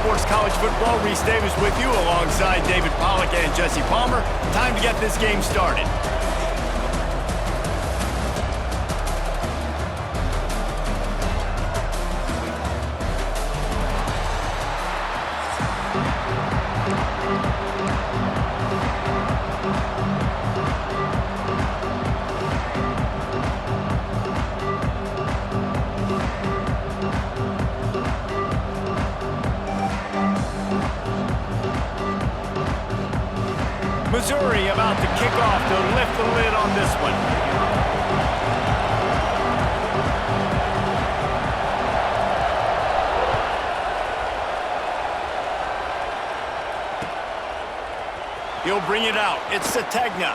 Sports College Football. Reese Davis with you alongside David Pollack and Jesse Palmer. Time to get this game started. Missouri about to kick off to lift the lid on this one. He'll bring it out. It's Sategna.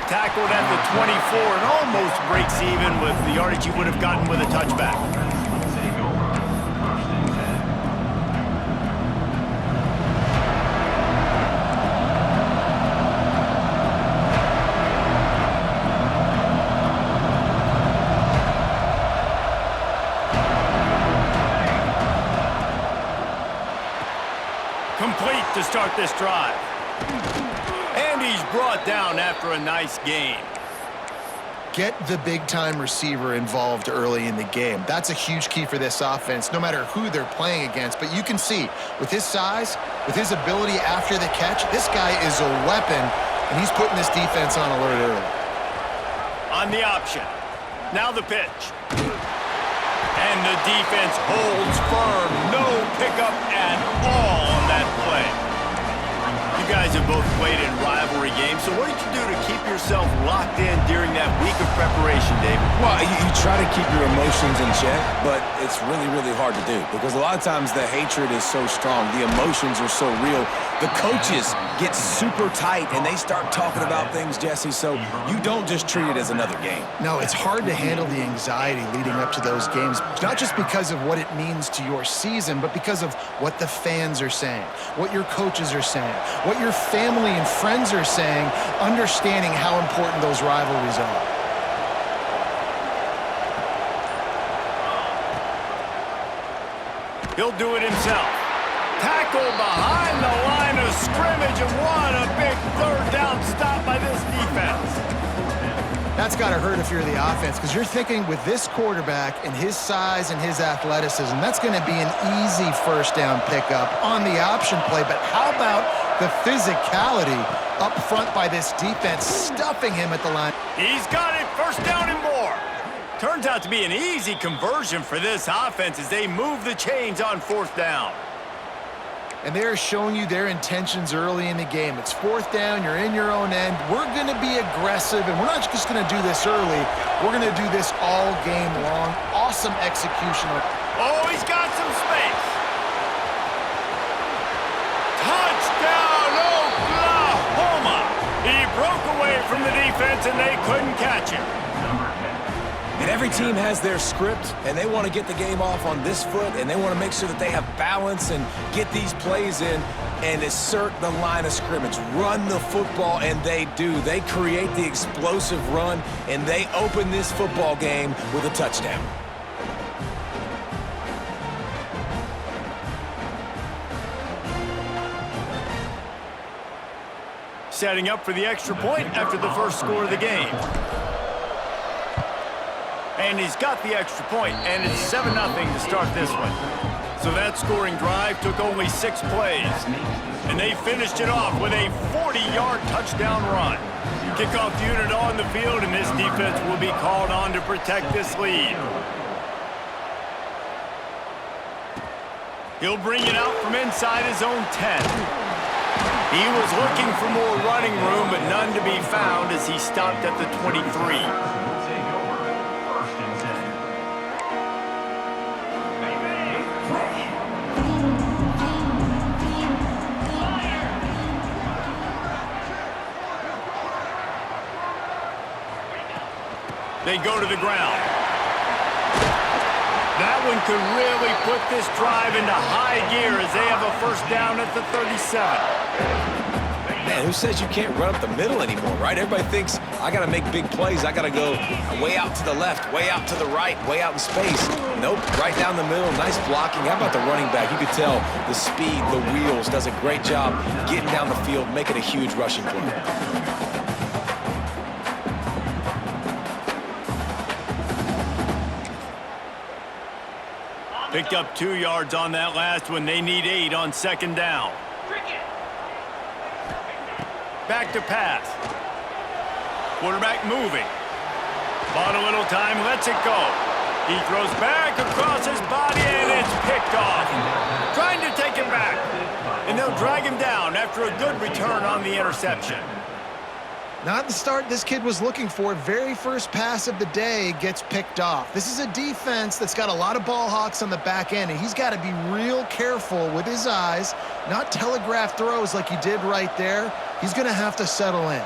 Tackled at the 24 and almost breaks even with the yardage he would have gotten with a touchback. Complete to start this drive. And he's brought down after a nice gain. Get the big-time receiver involved early in the game. That's a huge key for this offense, no matter who they're playing against. But you can see, with his size, with his ability after the catch, this guy is a weapon, and he's putting this defense on alert early. On the option. Now the pitch. And the defense holds firm. No pickup at all on that play. You guys have both played in rivalry games, so what did you do to keep yourself locked in during that week of preparation, David? Well, you try to keep your emotions in check, but it's really, really hard to do because a lot of times the hatred is so strong. The emotions are so real. The coaches get super tight, and they start talking about things, Jesse, so you don't just treat it as another game. No, it's hard to handle the anxiety leading up to those games, not just because of what it means to your season, but because of what the fans are saying, what your coaches are saying, what your family and friends are saying, understanding how important those rivalries are. He'll do it himself. Tackled behind the line of scrimmage, and what a big third down stop by this defense. That's got to hurt if you're the offense, because you're thinking with this quarterback and his size and his athleticism, that's going to be an easy first down pickup on the option play. But how about the physicality up front by this defense, stuffing him at the line? He's got it, first down and more. Turns out to be an easy conversion for this offense as they move the chains on fourth down. And they're showing you their intentions early in the game. It's fourth down, you're in your own end. We're going to be aggressive, and we're not just going to do this early. We're going to do this all game long. Awesome execution. Oh, he's got some space. Touchdown, Oklahoma! He broke away from the defense, and they couldn't catch him. And every team has their script, and they want to get the game off on this foot, and they want to make sure that they have balance and get these plays in and assert the line of scrimmage. Run the football, and they do. They create the explosive run, and they open this football game with a touchdown. Setting up for the extra point after the first score of the game. And he's got the extra point, and it's 7-0 to start this one. So that scoring drive took only 6 plays. And they finished it off with a 40-yard touchdown run. Kickoff unit on the field, and this defense will be called on to protect this lead. He'll bring it out from inside his own 10. He was looking for more running room, but none to be found as he stopped at the 23. They go to the ground. That one could really put this drive into high gear as they have a first down at the 37. Man, who says you can't run up the middle anymore, right? Everybody thinks, I got to make big plays. I got to go way out to the left, way out to the right, way out in space. Nope, right down the middle, nice blocking. How about the running back? You could tell the speed, the wheels, does a great job getting down the field, making a huge rushing play. Picked up 2 yards on that last one. They need 8 on second down. Back to pass. Quarterback moving. Bought a little time, lets it go. He throws back across his body, and it's picked off. Trying to take him back. And they'll drag him down after a good return on the interception. Not the start this kid was looking for. Very first pass of the day gets picked off. This is a defense that's got a lot of ball hawks on the back end, and he's got to be real careful with his eyes, not telegraph throws like he did right there. He's going to have to settle in.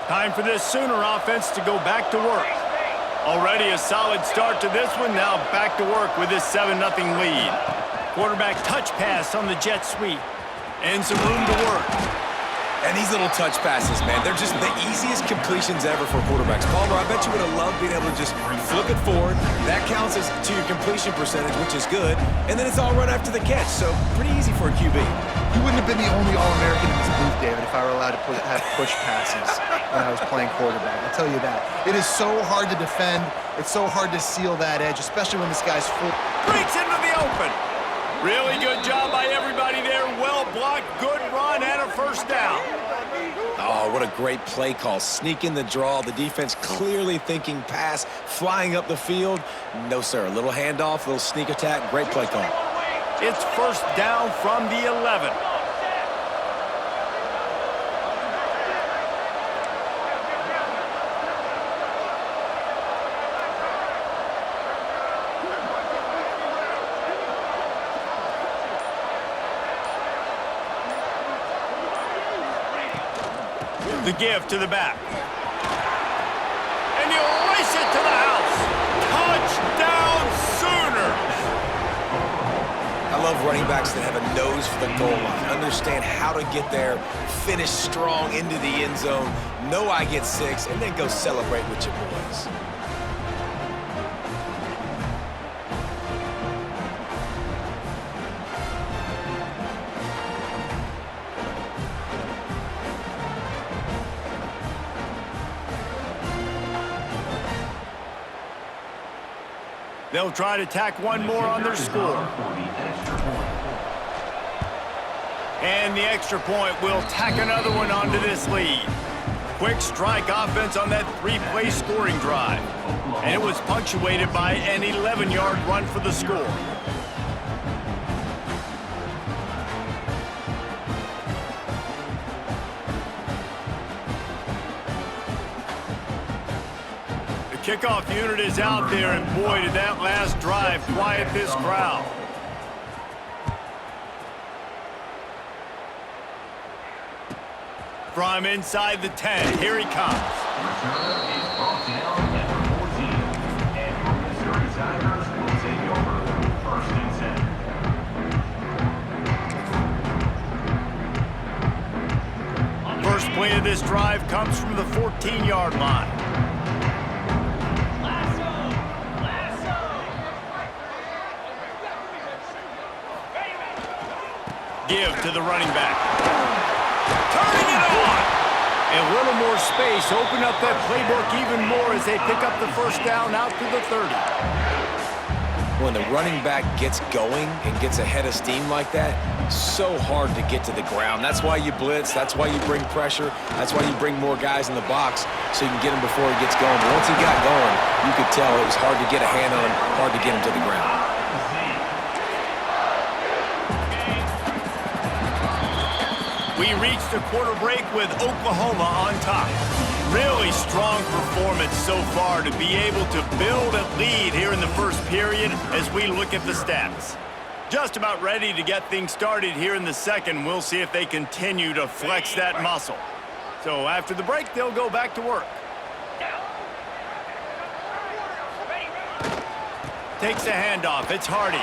Time for this Sooner offense to go back to work. Already a solid start to this one. Now back to work with this 7-0 lead. Quarterback touch pass on the jet sweep. And some room to work. And these little touch passes, man, they're just the easiest completions ever for quarterbacks. Palmer, I bet you would have loved being able to just flip it forward. That counts as to your completion percentage, which is good. And then it's all right after the catch, so pretty easy for a QB. You wouldn't have been the only All-American in this booth, David, if I were allowed to have push passes when I was playing quarterback. I'll tell you that. It is so hard to defend. It's so hard to seal that edge, especially when this guy's full. Breaks into the open. Really good job by everybody there. Well blocked, good run, and a first down. Oh, what a great play call. Sneak in the draw. The defense clearly thinking pass, flying up the field. No, sir. A little handoff, a little sneak attack. Great play call. It's first down from the 11. The give to the back. And he'll race it to the house. Touchdown, Sooners! I love running backs that have a nose for the goal line, understand how to get there, finish strong into the end zone, know I get 6, and then go celebrate with your boys. They'll try to tack one more on their score. And the extra point will tack another one onto this lead. Quick strike offense on that 3-play scoring drive. And it was punctuated by an 11-yard run for the score. Kickoff unit is out there, and boy, did that last drive quiet this crowd. From inside the 10, here he comes. First play of this drive comes from the 14-yard line. Give to the running back. Turning it on! A little more space. Open up that playbook even more as they pick up the first down out to the 30. When the running back gets going and gets ahead of steam like that, so hard to get to the ground. That's why you blitz. That's why you bring pressure. That's why you bring more guys in the box so you can get him before he gets going. But once he got going, you could tell it was hard to get a hand on him, hard to get him to the ground. We reached the quarter break with Oklahoma on top. Really strong performance so far to be able to build a lead here in the first period as we look at the stats. Just about ready to get things started here in the second. We'll see if they continue to flex that muscle. So after the break, they'll go back to work. Takes the handoff. It's Hardy.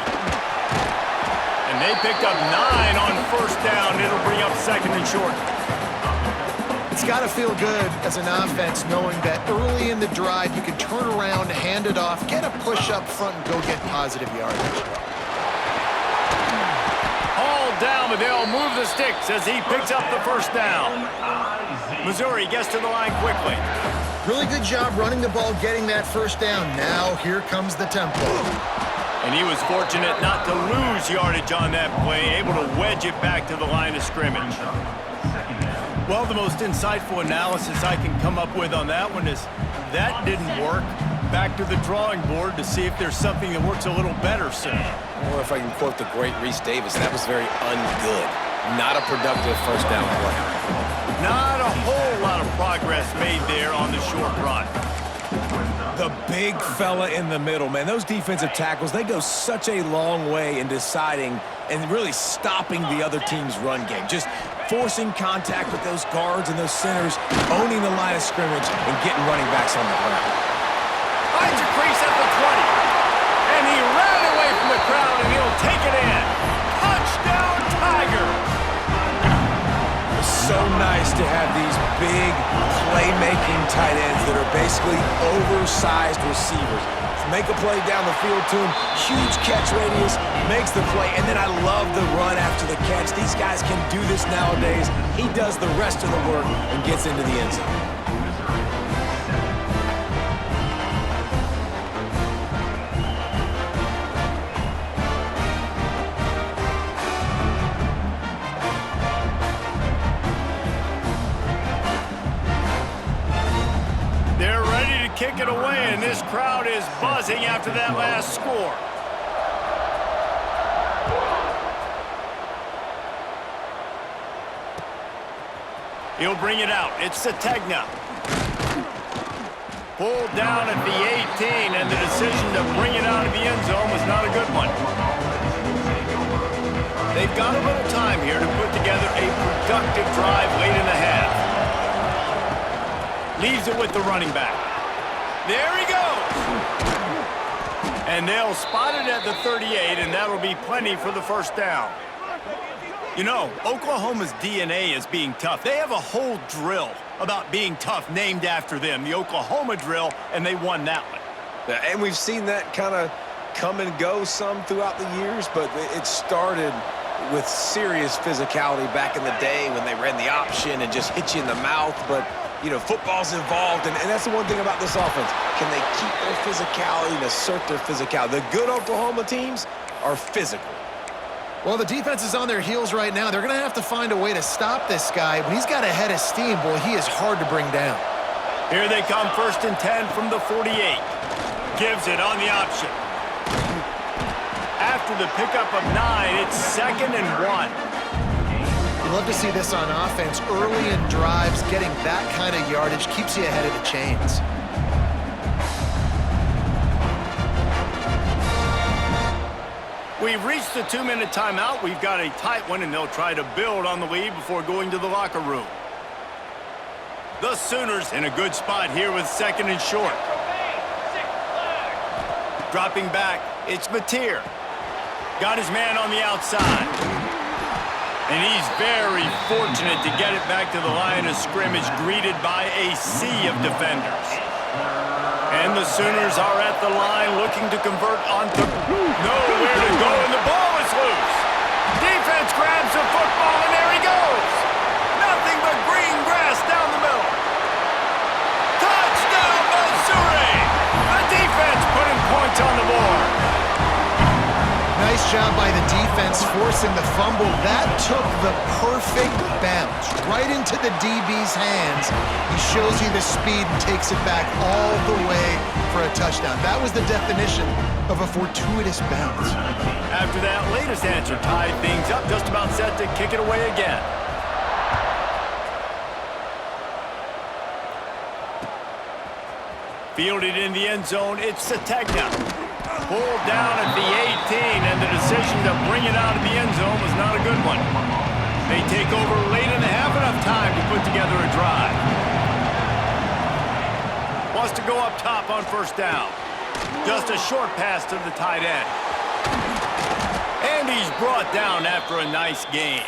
And they picked up 9 on first down. It'll bring up second and short. It's got to feel good as an offense knowing that early in the drive you can turn around, hand it off, get a push up front, and go get positive yardage. All down, but they'll move the sticks as he picks up the first down. Missouri gets to the line quickly. Really good job running the ball, getting that first down. Now here comes the tempo. And he was fortunate not to lose yardage on that play, able to wedge it back to the line of scrimmage. Well, the most insightful analysis I can come up with on that one is that didn't work. Back to the drawing board to see if there's something that works a little better soon. Or if I can quote the great Reese Davis, that was very ungood. Not a productive first down play. Not a whole lot of progress made there on the short run. The big fella in the middle, man. Those defensive tackles, they go such a long way in deciding and really stopping the other team's run game. Just forcing contact with those guards and those centers, owning the line of scrimmage, and getting running backs on the ground. Finds a crease at the 20. And he ran away from the crowd, and he'll take it in. Touchdown, Tiger! It's so nice to have these big playmaking tight ends that are basically oversized receivers. Make a play down the field to him, huge catch radius, makes the play, and then I love the run after the catch. These guys can do this nowadays. He does the rest of the work and gets into the end zone. Kick it away, and this crowd is buzzing after that last score. He'll bring it out. It's Sategna. Pulled down at the 18, and the decision to bring it out of the end zone was not a good one. They've got a little time here to put together a productive drive late in the half. Leaves it with the running back. There he goes! And they'll spot it at the 38, and that'll be plenty for the first down. You know, Oklahoma's DNA is being tough. They have a whole drill about being tough named after them, the Oklahoma drill, and they won that one. Yeah, and we've seen that kind of come and go some throughout the years, but it started with serious physicality back in the day when they ran the option and just hit you in the mouth, but you know, football's involved, and that's the one thing about this offense. Can they keep their physicality and assert their physicality? The good Oklahoma teams are physical. Well, the defense is on their heels right now. They're going to have to find a way to stop this guy. When he's got a head of steam, boy, he is hard to bring down. Here they come, 1st and 10 from the 48. Gives it on the option. After the pickup of 9, it's 2nd and 1. Love to see this on offense. Early in drives, getting that kind of yardage keeps you ahead of the chains. We've reached the 2-minute timeout. We've got a tight one, and they'll try to build on the lead before going to the locker room. The Sooners in a good spot here with 2nd and short. Dropping back, it's Mateer. Got his man on the outside. And he's very fortunate to get it back to the line of scrimmage, greeted by a sea of defenders. And the Sooners are at the line looking to convert onto nowhere to go, and the ball is loose. Defense grabs the football, and there he goes. Nothing but green grass down the middle. Touchdown, Missouri! The defense putting points on the board. Nice job by the defense forcing the fumble. That took the perfect bounce right into the DB's hands. He shows you the speed and takes it back all the way for a touchdown. That was the definition of a fortuitous bounce. After that latest answer tied things up, just about set to kick it away again. Fielded in the end zone, it's Sategna. Pulled down at the 18, and the decision to bring it out of the end zone was not a good one. They take over late in the half, enough time to put together a drive. Wants to go up top on 1st down. Just a short pass to the tight end. And he's brought down after a nice gain.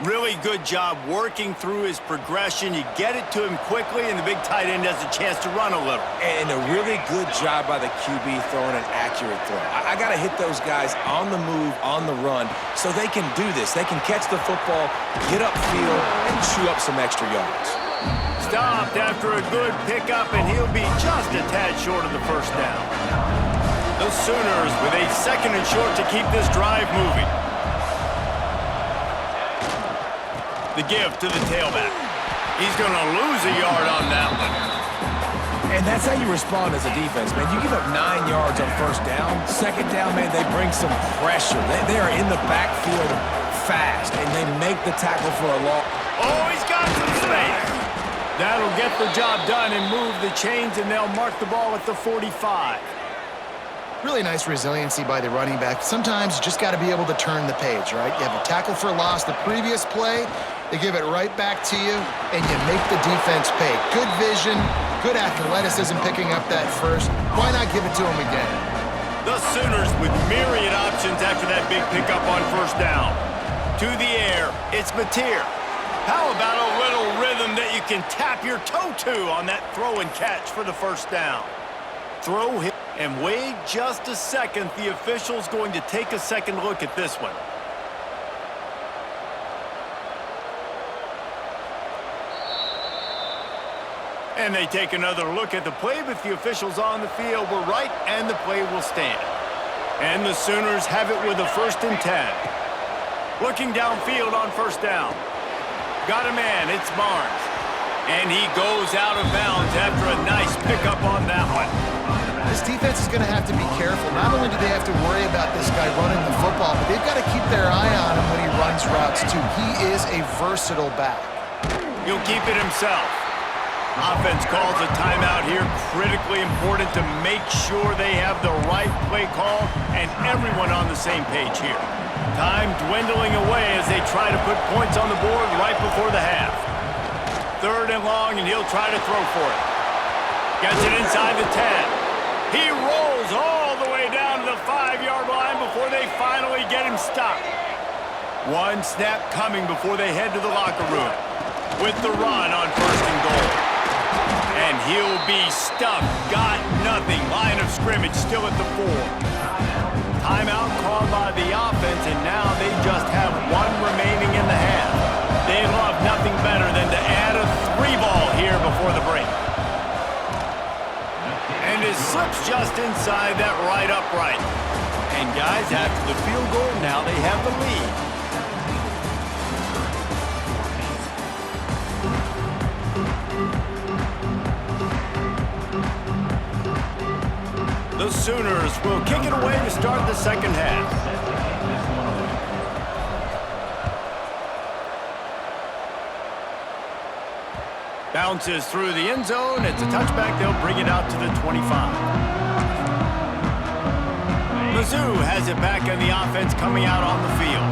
Really good job working through his progression. You get it to him quickly, and the big tight end has a chance to run a little. And a really good job by the QB throwing an accurate throw. I got to hit those guys on the move, on the run, so they can do this. They can catch the football, get upfield, and chew up some extra yards. Stopped after a good pickup, and he'll be just a tad short of the first down. The Sooners with a 2nd and short to keep this drive moving. The give to the tailback. He's going to lose a yard on that one. And that's how you respond as a defense, man. You give up 9 yards on first down. Second down, man, they bring some pressure. They are in the backfield fast, and they make the tackle for a loss. Oh, he's got some space. That'll get the job done and move the chains, and they'll mark the ball at the 45. Really nice resiliency by the running back. Sometimes you just got to be able to turn the page, right? You have a tackle for loss the previous play, they give it right back to you, and you make the defense pay. Good vision, good athleticism picking up that first. Why not give it to him again? The Sooners with myriad options after that big pickup on first down. To the air, it's Mateer. How about a little rhythm that you can tap your toe to on that throw and catch for the first down? Throw him. And wait just a second. The official's going to take a second look at this one. And they take another look at the play, but the officials on the field were right, and the play will stand. And the Sooners have it with a 1st and 10. Looking downfield on first down. Got a man, it's Barnes. And he goes out of bounds after a nice pickup on that one. This defense is going to have to be careful. Not only do they have to worry about this guy running the football, but they've got to keep their eye on him when he runs routes, too. He is a versatile back. He'll keep it himself. Offense calls a timeout here. Critically important to make sure they have the right play call and everyone on the same page here. Time dwindling away as they try to put points on the board right before the half. 3rd and long, and he'll try to throw for it. Gets it inside the 10. He rolls all the way down to the 5-yard line before they finally get him stopped. One snap coming before they head to the locker room with the run on 1st and goal. And he'll be stuffed. Got nothing. Line of scrimmage still at the 4. Timeout called by the offense, and now they just have 1 remaining in the half. They love nothing better than to add a 3-ball here before the break. And it slips just inside that right upright. And guys, after the field goal, now they have the lead. The Sooners will kick it away to start the second half. Bounces through the end zone. It's a touchback. They'll bring it out to the 25. Mizzou has it back on the offense coming out on the field.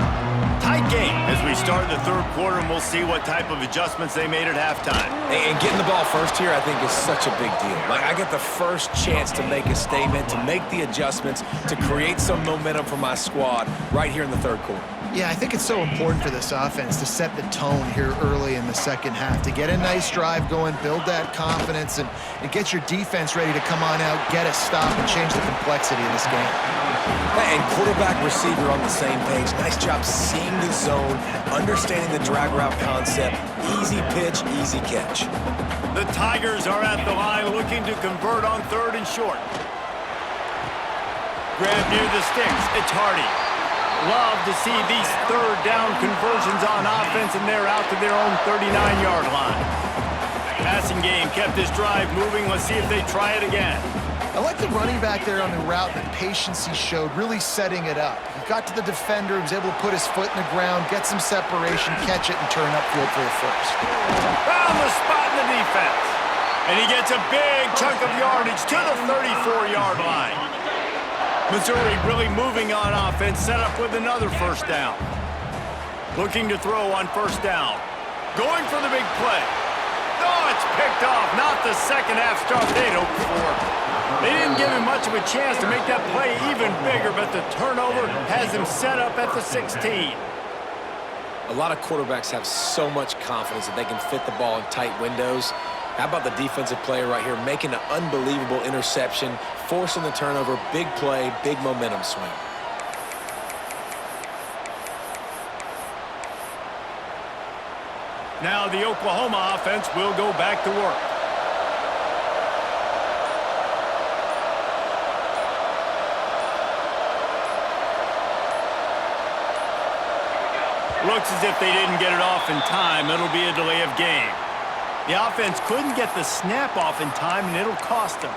Tight game as we start the 3rd quarter, and we'll see what type of adjustments they made at halftime. And getting the ball first here, I think, is such a big deal. Like, I get the first chance to make a statement, to make the adjustments, to create some momentum for my squad right here in the 3rd quarter. Yeah, I think it's so important for this offense to set the tone here early in the second half, to get a nice drive going, build that confidence, and get your defense ready to come on out, get a stop, and change the complexity of this game. And quarterback, receiver on the same page. Nice job seeing the zone, understanding the drag route concept. Easy pitch, easy catch. The Tigers are at the line looking to convert on 3rd and short. Grab near the sticks. It's Hardy. Love to see these 3rd down conversions on offense, and they're out to their own 39-yard line. Passing game kept this drive moving. Let's see if they try it again. I like the running back there on the route, the patience he showed, really setting it up. He got to the defender, was able to put his foot in the ground, get some separation, catch it, and turn upfield for the first. Found the spot in the defense. And he gets a big chunk of yardage to the 34-yard line. Missouri really moving on offense, set up with another first down. Looking to throw on first down. Going for the big play. Oh, it's picked off. Not the second half start they'd hoped for. They didn't give him much of a chance to make that play even bigger, but the turnover has him set up at the 16. A lot of quarterbacks have so much confidence that they can fit the ball in tight windows. How about the defensive player right here making an unbelievable interception, forcing the turnover, big play, big momentum swing. Now the Oklahoma offense will go back to work. Looks as if they didn't get it off in time. It'll be a delay of game. The offense couldn't get the snap off in time, and it'll cost them.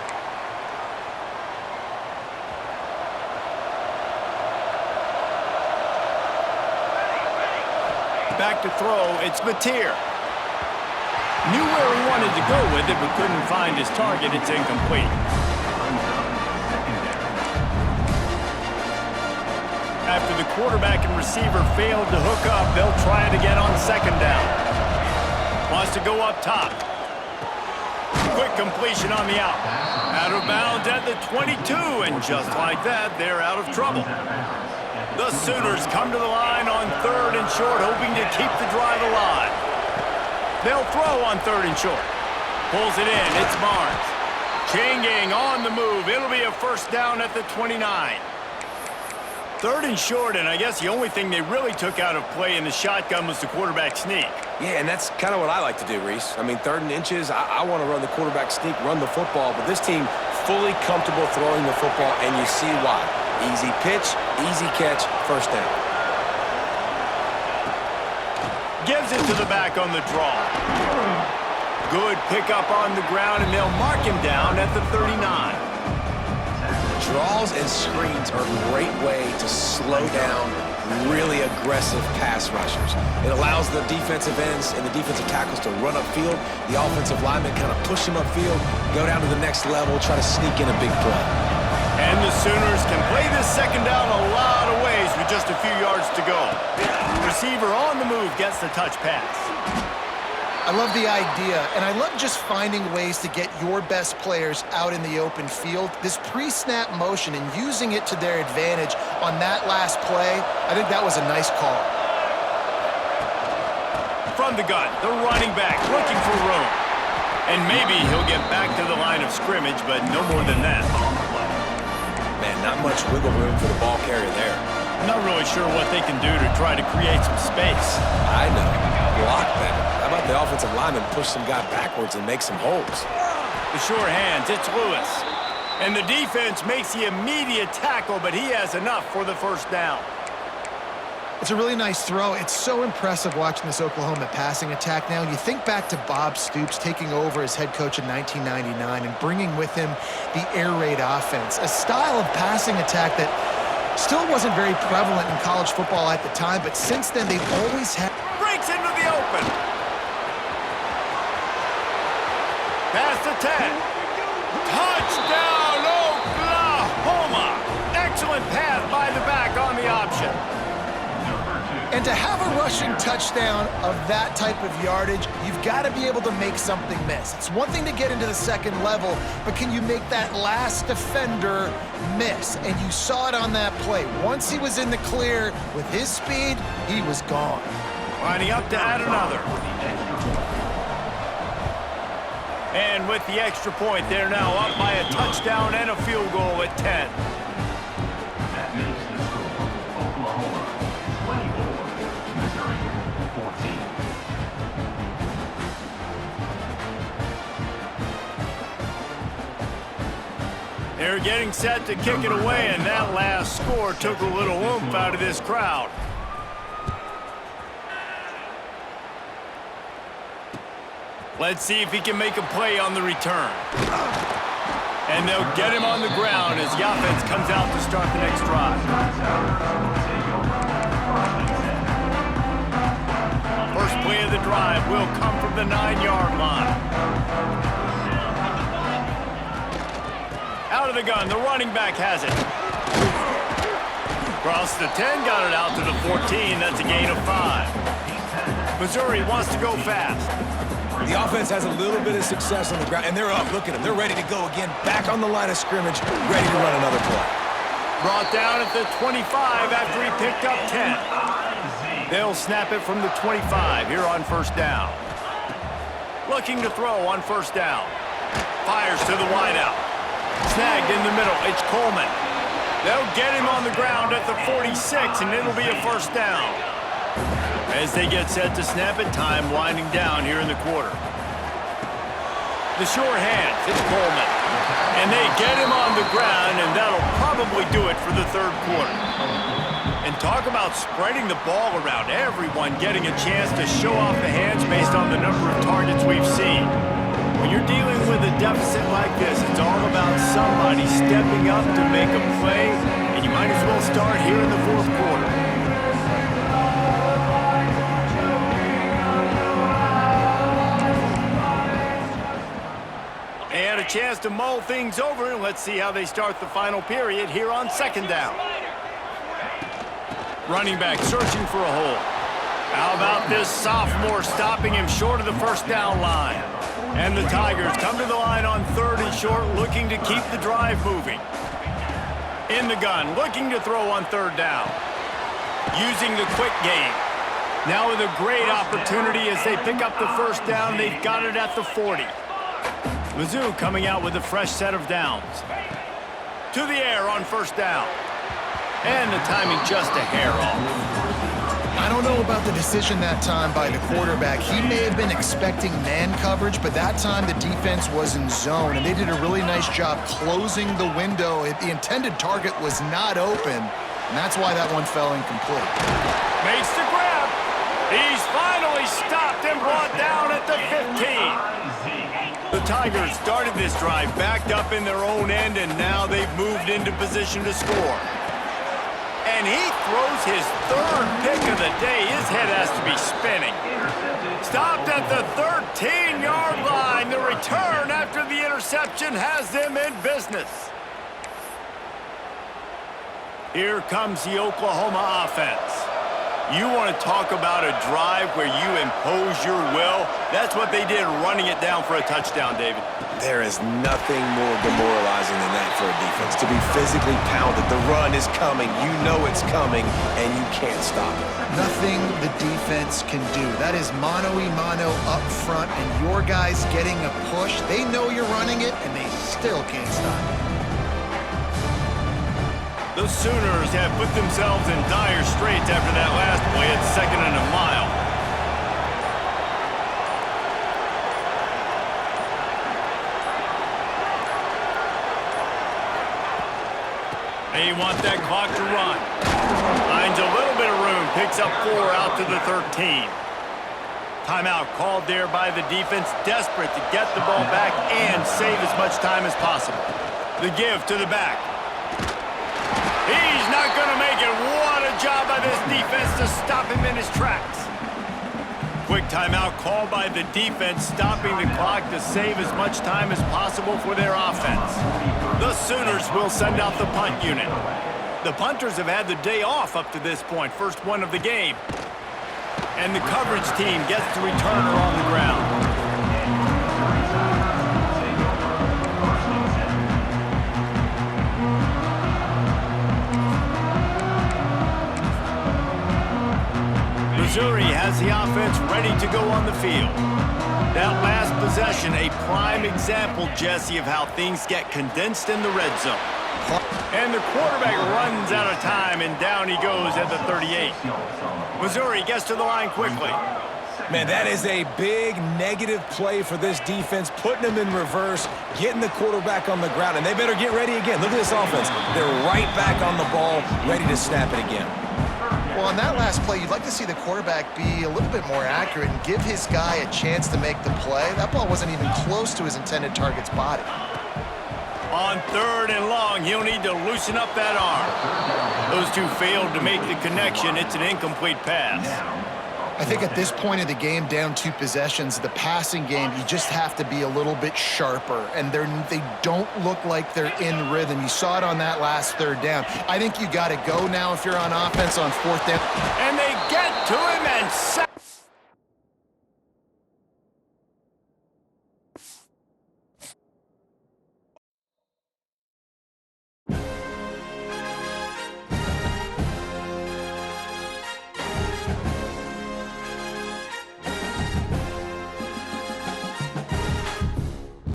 Back to throw, it's Mateer. Knew where he wanted to go with it, but couldn't find his target. It's incomplete. After the quarterback and receiver failed to hook up, they'll try it again on second down. Wants to go up top. Quick completion on the out. Out of bounds at the 22, and just like that, they're out of trouble. The Sooners come to the line on third and short, hoping to keep the drive alive. They'll throw on third and short. Pulls it in, it's Barnes. Changing on the move, it'll be a first down at the 29. Third and short, and I guess the only thing they really took out of play in the shotgun was the quarterback sneak. Yeah, and that's kind of what I like to do, Reese. I mean, third and inches, I want to run the quarterback sneak, run the football, but this team fully comfortable throwing the football, and you see why. Easy pitch, easy catch, first down. Gives it to the back on the draw. Good pickup on the ground, and they'll mark him down at the 39. Draws and screens are a great way to slow down really aggressive pass rushers. It allows the defensive ends and the defensive tackles to run upfield. The offensive linemen kind of push them upfield, go down to the next level, try to sneak in a big play. And the Sooners can play this second down a lot of ways with just a few yards to go. Receiver on the move gets the touch pass. I love the idea, and I love just finding ways to get your best players out in the open field. This pre-snap motion and using it to their advantage on that last play, I think that was a nice call. From the gun, the running back looking for room. And maybe he'll get back to the line of scrimmage, but no more than that. Man, not much wiggle room for the ball carrier there. I'm not really sure what they can do to try to create some space. I know. Block better. How about the offensive lineman push some guy backwards and make some holes? The sure hands, it's Lewis. And the defense makes the immediate tackle, but he has enough for the first down. It's a really nice throw. It's so impressive watching this Oklahoma passing attack now. You think back to Bob Stoops taking over as head coach in 1999 and bringing with him the air raid offense, a style of passing attack that still wasn't very prevalent in college football at the time, but since then they've always had... Breaks into the open. Past the 10. Touchdown, Oklahoma. Excellent pass by the back on the option. And to have a rushing touchdown of that type of yardage, you've got to be able to make something miss. It's one thing to get into the second level, but can you make that last defender miss? And you saw it on that play. Once he was in the clear with his speed, he was gone. Lining up to add another. And with the extra point, they're now up by a touchdown and a field goal at 10. That makes the score Oklahoma 24, Missouri 14. They're getting set to kick it away, and that last score took a little oomph out of this crowd. Let's see if he can make a play on the return. And they'll get him on the ground as the offense comes out to start the next drive. First play of the drive will come from the 9-yard line. Out of the gun, the running back has it. Across the 10, got it out to the 14. That's a gain of 5. Missouri wants to go fast. The offense has a little bit of success on the ground, and they're up. Look at them. They're ready to go again. Back on the line of scrimmage, ready to run another play. Brought down at the 25 after he picked up 10. They'll snap it from the 25 here on first down. Looking to throw on first down. Fires to the wideout. Snagged in the middle. It's Coleman. They'll get him on the ground at the 46, and it'll be a first down. As they get set to snap it, time winding down here in the quarter. The sure hands, it's Coleman. And they get him on the ground, and that'll probably do it for the third quarter. And talk about spreading the ball around, everyone getting a chance to show off the hands based on the number of targets we've seen. When you're dealing with a deficit like this, it's all about somebody stepping up to make a play, and you might as well start here in the fourth quarter. And a chance to mull things over, and let's see how they start the final period here on second down. Running back searching for a hole. How about this sophomore stopping him short of the first down line? And the Tigers come to the line on third and short, looking to keep the drive moving. In the gun, looking to throw on third down. Using the quick game. Now with a great opportunity as they pick up the first down, they've got it at the 40. Mizzou coming out with a fresh set of downs. To the air on first down. And the timing just a hair off. I don't know about the decision that time by the quarterback. He may have been expecting man coverage, but that time the defense was in zone, and they did a really nice job closing the window. The intended target was not open, and that's why that one fell incomplete. Makes the grab. He's finally stopped and brought down at the 15. The Tigers started this drive backed up in their own end, and now they've moved into position to score. And he throws his third pick of the day. His head has to be spinning. Stopped at the 13-yard line. The return after the interception has them in business. Here comes the Oklahoma offense. You want to talk about a drive where you impose your will? That's what they did, running it down for a touchdown, David. There is nothing more demoralizing than that for a defense. To be physically pounded, the run is coming, you know it's coming, and you can't stop it. Nothing the defense can do. That is mano-a-mano up front, and your guys getting a push. They know you're running it, and they still can't stop it. The Sooners have put themselves in dire straits after that last play at 2nd and a mile. They want that clock to run. Finds a little bit of room, picks up 4 out to the 13. Timeout called there by the defense, desperate to get the ball back and save as much time as possible. The give to the back. He's not going to make it. What a job by this defense to stop him in his tracks. Quick timeout called by the defense, stopping the clock to save as much time as possible for their offense. The Sooners will send out the punt unit. The punters have had the day off up to this point, first one of the game. And the coverage team gets the returner on the ground. Missouri has the offense ready to go on the field. That last possession, a prime example, Jesse, of how things get condensed in the red zone. And the quarterback runs out of time, and down he goes at the 38. Missouri gets to the line quickly. Man, that is a big negative play for this defense, putting them in reverse, getting the quarterback on the ground, and they better get ready again. Look at this offense. They're right back on the ball, ready to snap it again. Well, on that last play, you'd like to see the quarterback be a little bit more accurate and give his guy a chance to make the play. That ball wasn't even close to his intended target's body. On 3rd and long, he'll need to loosen up that arm. Those two failed to make the connection. It's an incomplete pass. I think at this point of the game, down 2 possessions, the passing game, you just have to be a little bit sharper, and they don't look like they're in rhythm. You saw it on that last 3rd down. I think you got to go now if you're on offense on 4th down. And they get to him and